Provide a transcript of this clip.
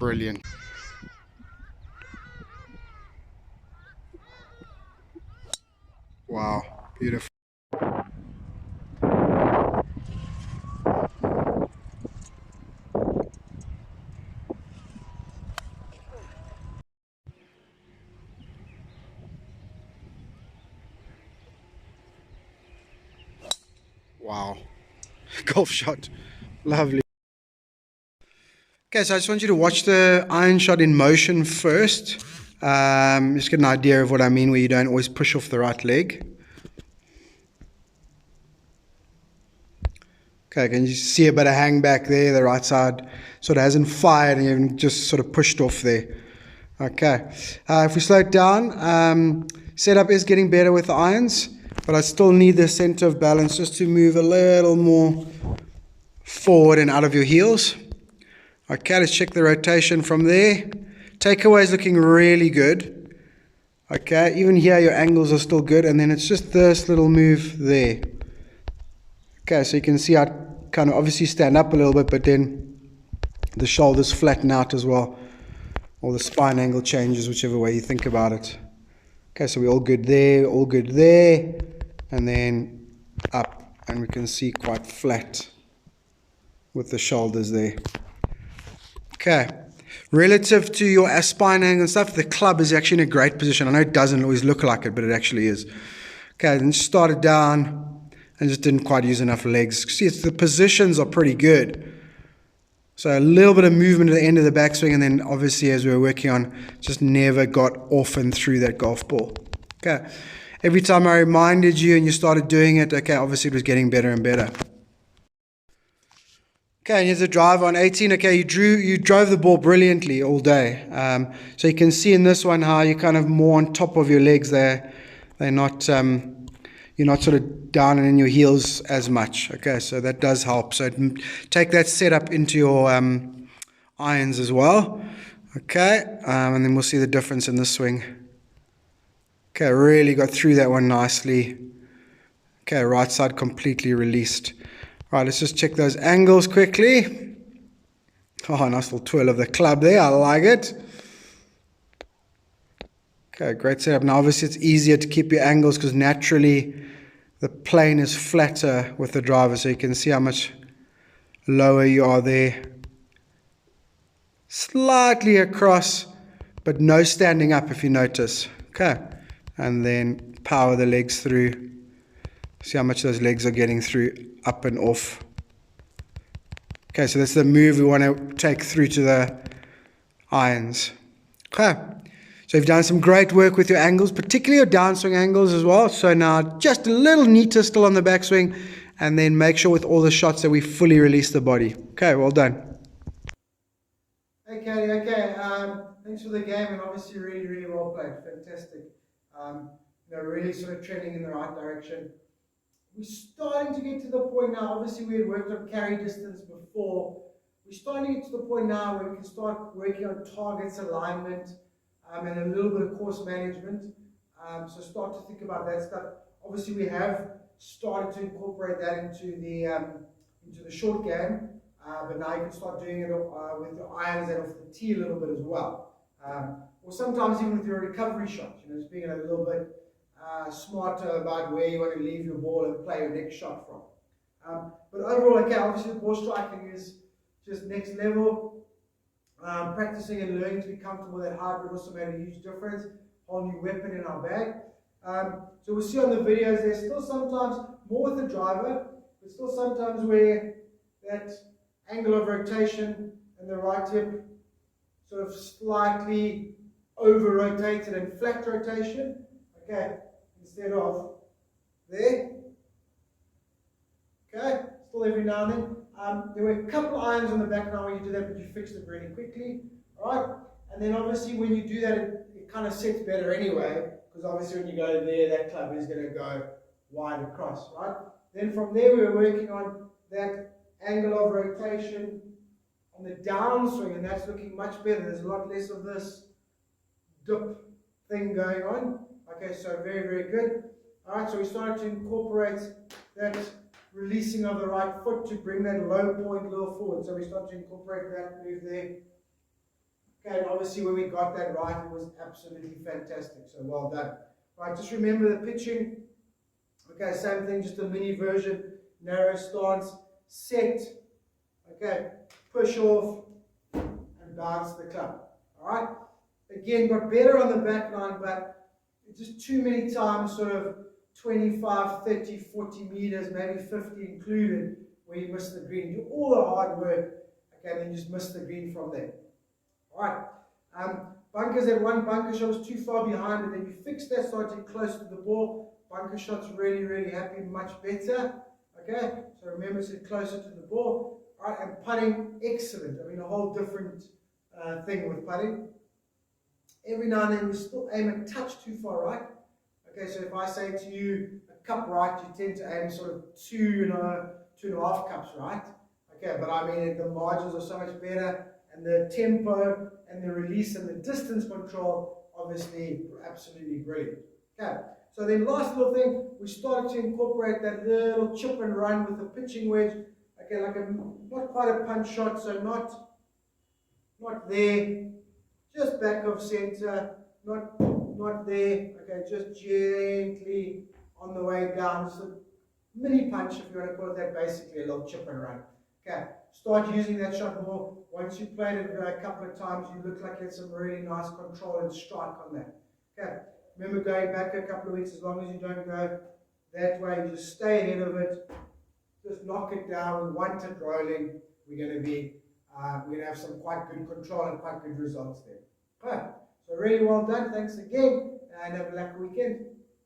Brilliant. Wow, beautiful. Wow, golf shot. Lovely. Okay, so I just want you to watch the iron shot in motion first. Just get an idea of what I mean, where you don't always push off the right leg. Okay, can you see a bit of hang back there? The right side sort of hasn't fired and you've just sort of pushed off there. Okay, if we slow it down, setup is getting better with the irons, but I still need the center of balance just to move a little more forward and out of your heels. Okay, let's check the rotation from there. Takeaway is looking really good. Okay, even here your angles are still good, and then it's just this little move there. Okay, so you can see I kind of obviously stand up a little bit, but then the shoulders flatten out as well, or the spine angle changes, whichever way you think about it. Okay, so we're all good there, and then up, and we can see quite flat with the shoulders there. Okay, relative to your spine angle and stuff, the club is actually in a great position. I know it doesn't always look like it, but it actually is. Okay, then start it down. And just didn't quite use enough legs. See, the positions are pretty good. So a little bit of movement at the end of the backswing, and then obviously as we were working on, just never got off and through that golf ball. Okay. Every time I reminded you and you started doing it, okay, obviously it was getting better and better. Okay, and here's a drive on 18. Okay, you drove the ball brilliantly all day. So you can see in this one how you're kind of more on top of your legs there. They're not... you're not sort of down and in your heels as much. Okay, so that does help. So take that setup into your irons as well. Okay, and then we'll see the difference in the swing. Okay, really got through that one nicely. Okay, right side completely released. Right, let's just check those angles quickly. Oh, nice little twirl of the club there. I like it. Okay, great setup. Now, obviously, it's easier to keep your angles because naturally the plane is flatter with the driver, so you can see how much lower you are there. Slightly across, but no standing up if you notice. Okay, and then power the legs through. See how much those legs are getting through, up and off. Okay, so that's the move we want to take through to the irons. Okay. So you've done some great work with your angles, particularly your downswing angles as well. So now just a little neater still on the backswing, and then make sure with all the shots that we fully release the body. Okay, well done. Okay. Thanks for the game, and obviously really well played. Fantastic. Really sort of trending in the right direction. We're starting to get to the point now. Obviously, we had worked on carry distance before. We're starting to get to the point now where we can start working on targets alignment. And a little bit of course management. So start to think about that stuff. Obviously, we have started to incorporate that into the short game, but now you can start doing it with the irons and off the tee a little bit as well. Or sometimes even with your recovery shot, just being a little bit smarter about where you want to leave your ball and play your next shot from. But overall, okay, obviously the ball striking is just next level. Practicing and learning to be comfortable with that hybrid also made a huge difference. Whole new weapon in our bag. So we'll see on the videos, there's still sometimes more with the driver, but still sometimes where that angle of rotation and the right hip sort of slightly over rotated and flat rotation. Okay, instead of there. Okay, still every now and then. There were a couple of irons on the back now when you do that, but you fixed it really quickly. Alright, and then obviously when you do that, it kind of sets better anyway, because obviously when you go there, that club is going to go wide across, right? Then from there, we were working on that angle of rotation on the downswing, and that's looking much better. There's a lot less of this dip thing going on. Okay, so very good. Alright, so we started to incorporate that releasing of the right foot to bring that low point a little forward. So we start to incorporate that move there. Okay, and obviously when we got that right, it was absolutely fantastic. So well done. Right, just remember the pitching. Okay, same thing, just a mini version. Narrow stance, set. Okay, push off and bounce the club. Alright? Again, got better on the back line, but just too many times, sort of 25, 30, 40 meters, maybe 50 included, where you miss the green. Do all the hard work, okay, and then just miss the green from there. Alright. Bunkers at one bunker shot was too far behind, and then you fix that, start to get close to the ball. Bunker shots really, really happy, much better. Okay, so remember to get closer to the ball. Alright, and putting, excellent. I mean, a whole different thing with putting. Every now and then we still aim a touch too far right. Okay, so if I say to you a cup right, you tend to aim sort of 2.5 cups right. Okay, but I mean the margins are so much better, and the tempo and the release and the distance control obviously absolutely brilliant. Okay, so then last little thing, we started to incorporate that little chip and run with the pitching wedge. Okay, like not quite a punch shot, so not there, just back of center, not there. Okay, just gently on the way down, just a mini punch, if you want to call it that, basically a little chip and run. Okay, start using that shot more. Once you've played it a couple of times, you look like you had some really nice control and strike on that. Okay, remember going back a couple of weeks, as long as you don't go that way, you just stay ahead of it, just knock it down, one tip rolling, we're going to have some quite good control and quite good results there. Okay, so really well done, thanks again, and have a lucky weekend.